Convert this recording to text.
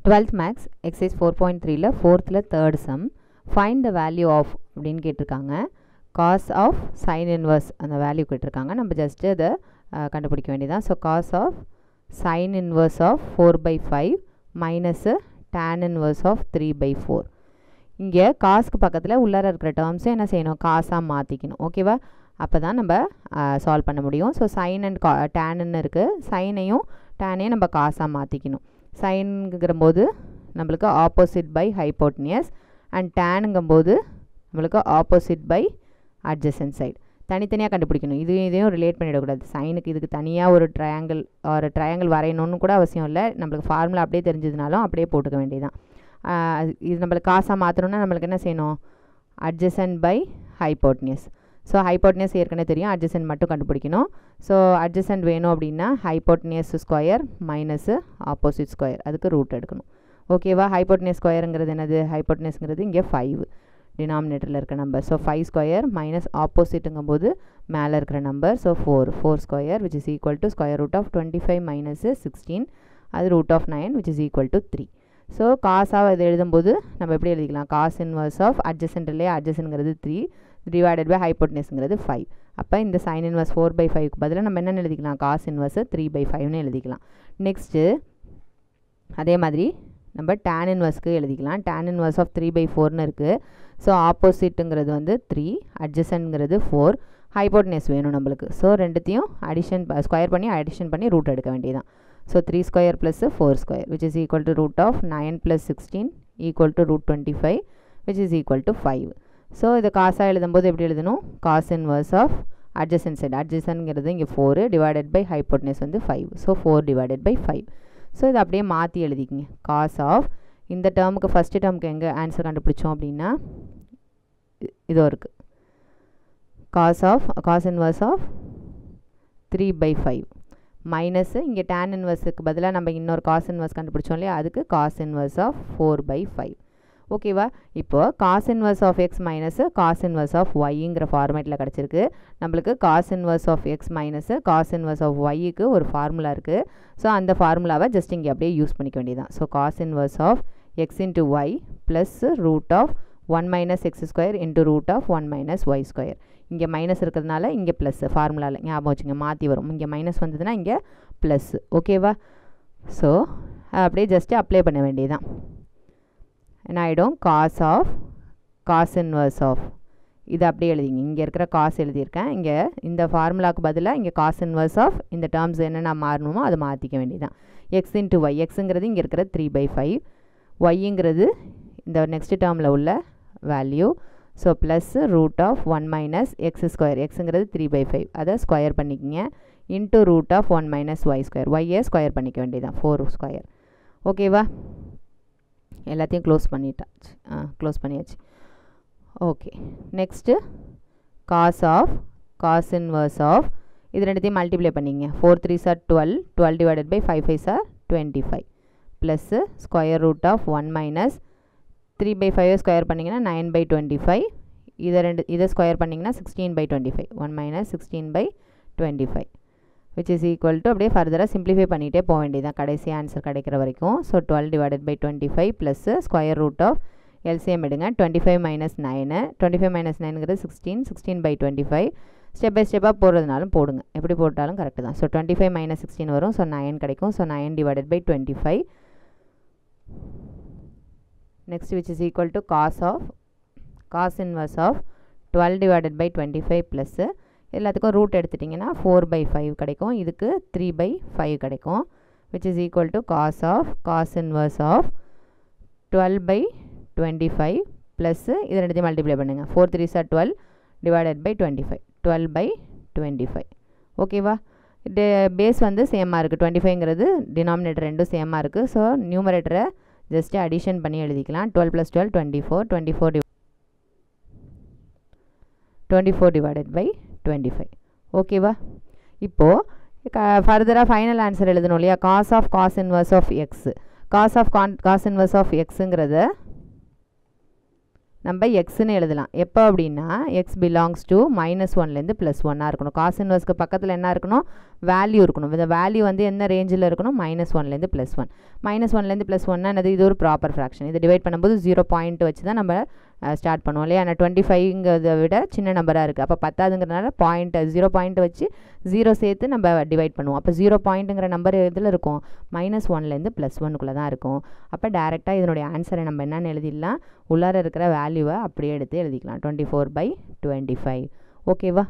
12th max exercise 4.3ல 4thல third sum find the value of அப்படினு கேட்டிருக்காங்க. cos of sin inverse அந்த value கேட்டிருக்காங்க. நம்ம ஜஸ்ட் அதை கண்டுபிடிக்க வேண்டியதான். So cos of sin inverse of 4/5 minus tan inverse of 3/4. இங்கே காஸ்க்கு பக்கத்தில் உள்ளார இருக்கிற டேர்ம்ஸை என்ன செய்யணும், காசாக மாற்றிக்கணும். ஓகேவா, அப்போ தான் நம்ம சால்வ் பண்ண முடியும். ஸோ சைன் அண்ட் டேனுன்னு இருக்குது, சைனையும் டேனையும் நம்ம காசாக மாற்றிக்கணும். சைனுங்கிற நம்மளுக்கு ஆப்போசிட் பை ஹைப்போட்டனியஸ் அண்ட் டேனுங்கும்போது நம்மளுக்கு ஆப்போசிட் பை அட்ஜசன்ட் சைடு. தனித்தனியாக கண்டுபிடிக்கணும். இதையும் ரிலேட் பண்ணிடக்கூடாது. சைனுக்கு இதுக்கு தனியாக ஒரு ட்ரையாங்கிள் வரையணும்னு கூட அவசியம் இல்லை. நம்மளுக்கு ஃபார்முலா அப்படியே தெரிஞ்சதுனாலும் அப்படியே போட்டுக்க வேண்டியதான். இது நம்மளுக்கு காசாக மாற்றணும்னா நம்மளுக்கு என்ன செய்யணும், adjacent by hypotenuse. So hypotenuse ஏற்கனவே தெரியும், அட்ஜசன்ட் மட்டும் கண்டுபிடிக்கணும். ஸோ அட்ஜசன்ட் வேணும் அப்படின்னா hypotenuse square minus opposite square, அதுக்கு ரூட் எடுக்கணும். ஓகேவா, ஹைப்போட்டனியஸ் ஸ்கொயருங்கிறது என்னது, ஹைப்போட்டனியஸ்ங்கிறது இங்கே 5 டினாமினேட்டரில் இருக்கிற நம்பர். ஸோ 5 ஸ்கொயர் மைனஸ் ஆப்போசிட்டுங்கும்போது மேலே இருக்கிற number. So 4 square which is equal to square root of 25 minus 16, அது root of 9 which is equal to 3. So காசாக இது எழுதும்போது நம்ம எப்படி எழுதிக்கலாம், காஸ் இன்வர்ஸ் ஆஃப் அட்ஜசன்ட்லேயே அட்ஜசன்ட்ங்கிறது 3 டிவைடட் பை ஹைப்போட்டனியஸ்ங்கிறது 5. அப்போ இந்த சைன் இன்வர்ஸ் 4/5க்கு பதிலாக நம்ம என்னென்னு எழுதிக்கலாம், காஸ் இன்வர்ஸ் 3/5ன்னு எழுதிக்கலாம். நெக்ஸ்ட்டு அதே மாதிரி நம்ம டேன் இன்வர்ஸ்க்கு எழுதிக்கலாம். டேன் இன்வர்ஸ் ஆஃப் 3/4ன்னு இருக்குது. ஸோ ஆப்போசிட்டுங்கிறது 3, அட்ஜசன்ட்ங்கிறது 4, ஹைப்போட்டனியஸ் வேணும் நம்மளுக்கு. ஸோ ரெண்டுத்தையும் ஸ்கொயர் பண்ணி அடிஷன் பண்ணி ரூட் எடுக்க வேண்டியதான். So 3 square plus 4 square which is equal to root of 9 + 16 equal to root 25 which is equal to 5. So இதை காசாக எழுதும்போது எப்படி எழுதணும், cos inverse of adjacent side, அட்ஜசன்ட்ங்கிறது இங்கே 4 divided by hypotenuse 5. So 4 divided by 5. So இதை அப்படியே மாற்றி எழுதிக்கிங்க. காஸ் ஆஃப் இந்த டேர்முக்கு ஃபஸ்ட்டு டேர்முக்கு எங்கே ஆன்சர் கண்டுபிடிச்சோம் அப்படின்னா இதோ இருக்குது, காஸ் இன்வர்ஸ் ஆஃப் 3/5 மைனஸ் இங்கே டேன் இன்வர்ஸுக்கு பதிலாக நம்ம இன்னொரு காஸ் இன்வர்ஸ் கண்டுபிடிச்சோம் இல்லையா, அதுக்கு காஸ் இன்வர்ஸ் ஆஃப் 4/5. ஓகேவா, இப்போது cos inverse of x minus cos inverse of ஒய்ங்கிற ஃபார்மேட்டில் கிடச்சிருக்கு. நம்மளுக்கு cos inverse of x minus cos inverse of ஒய்க்கு ஒரு ஃபார்முலா இருக்குது. ஸோ அந்த ஃபார்முலாவை ஜஸ்ட் இங்கே அப்படியே யூஸ் பண்ணிக்க வேண்டியதான். So cos inverse of x into y plus root of 1 - x² into root of 1 - y². இங்கே மைனஸ் இருக்கிறதுனால இங்கே ப்ளஸ், ஃபார்முலாவில் ஞாபகம் வச்சுங்க, மாற்றி வரும். இங்கே மைனஸ் வந்ததுன்னா இங்கே ப்ளஸ். ஓகேவா, ஸோ அப்படியே ஜஸ்ட்டு அப்ளை பண்ண வேண்டியதான். என்ன ஆகிடும், காஸ் இன்வர்ஸ் ஆஃப் இது அப்படியே எழுதிங்க. இங்கே இருக்கிற காஸ் எழுதியிருக்கேன், இங்கே இந்த ஃபார்முலாவுக்கு பதிலாக இங்கே காஸ் இன்வர்ஸ் ஆஃப் இந்த டேர்ம்ஸ் என்னென்ன மாறணுமோ அதை மாற்றிக்க வேண்டியதான். எக்ஸ் இன்ட்டு ஒய், எக்ஸுங்கிறது இங்கே இருக்கிற 3/5, ஒய்ங்கிறது இந்த நெக்ஸ்ட் டேர்மில் உள்ள value. So plus root of 1 - x², எக்ஸுங்கிறது 3/5, அதை ஸ்கொயர் பண்ணிக்கிங்க இன்ட்டு ரூட் ஆஃப் 1 - y², ஒய்யை ஸ்கொயர் பண்ணிக்க வேண்டியதான் 4 ஸ்கொயர். ஓகேவா, எல்லாத்தையும் க்ளோஸ் பண்ணியாச்சு. Okay, next cos inverse of இது ரெண்டுத்தையும் மல்டிப்ளை பண்ணிங்க. 4 3s are 12, 12 divided by 5 5s are 25 plus square root of 1 - 3/5 square பண்ணிங்கன்னா 9/25, இதை ஸ்கொயர் பண்ணிங்கன்னா 16/25, 1 - 16/25 which is equal to அப்படியே ஃபர்தராக சிம்பிளிஃபை பண்ணிகிட்டே போக வேண்டியதான் கடைசி ஆன்சர் கிடைக்கிற வரைக்கும். So 12 divided by 25 plus square root of LCM எடுங்க, 25 - 9, 25 - 9ங்கிறது 16, 16/25. ஸ்டெப் பை ஸ்டெப்பாக போடுறதுனாலும் போடுங்க, எப்படி போட்டாலும் கரெக்டு தான். ஸோ 25 - 16 வரும், ஸோ 9 கிடைக்கும். So 9 divided by 25 next which is equal to cos inverse of 12 divided by 25 plus எல்லாத்துக்கும் ரூட் எடுத்துட்டிங்கன்னா 4/5 கிடைக்கும், இதுக்கு 3/5 கிடைக்கும் which is equal to cos inverse of 12/25 plus இது ரெண்டுத்தையும் மல்டிப்ளை பண்ணுங்க. 4 3s are 12 divided by 25, 12/25. ஓகேவா, பேஸ் சேமாக இருக்குது, 25ங்கிறது டினாமினேட்டர் ரெண்டும் சேமாக இருக்குது. ஸோ நியூமரேட்டரை ஜஸ்ட்டு அடிஷன் பண்ணி எழுதிக்கலாம். 12 + 12 24 டிவைடட் பை 25. ஓகேவா, இப்போது ஃபர்தராக ஃபைனல் ஆன்சர் எழுதணும் இல்லையா, cos inverse of x. Cos inverse of எக்ஸுங்கிறத நம்ம எக்ஸ்ன்னு எழுதலாம். எப்போ அப்படின்னா எக்ஸ் பிலாங்ஸ் டு -1லேருந்து +1 இருக்கணும். காஸ் இன்வர்ஸ்க்கு பக்கத்தில் என்ன இருக்கணும், வேல்யூ இருக்கணும். இந்த வேல்யூ வந்து என்ன ரேஞ்சில் இருக்கணும், -1லேருந்து +1. -1லேருந்து +1 என்னது, இது ஒரு ப்ராப்பர் ஃப்ராக்ஷன். இது டிவைட் பண்ணும்போது 0 பாயிண்ட் வச்சு தான் நம்ம ஸ்டார்ட் பண்ணுவோம் இல்லையா. ஆனால் 25ங்கிறத விட சின்ன நம்பராக இருக்குது. அப்போ 10ங்கிறதுனால 0 பாயிண்ட் வச்சு 0 சேர்த்து நம்ம டிவைட் பண்ணுவோம். அப்போ 0 பாயிண்ட்டுங்கிற நம்பர் இதில் இருக்கும், -1லேருந்து +1க்குள்ளே தான் இருக்கும். அப்போ டேரெக்டாக இதனுடைய ஆன்சரை நம்ம என்னென்னு எழுதிடலாம், உள்ளார இருக்கிற வேல்யூவை அப்படியே எடுத்து எழுதிக்கலாம், 24/25. ஓகேவா?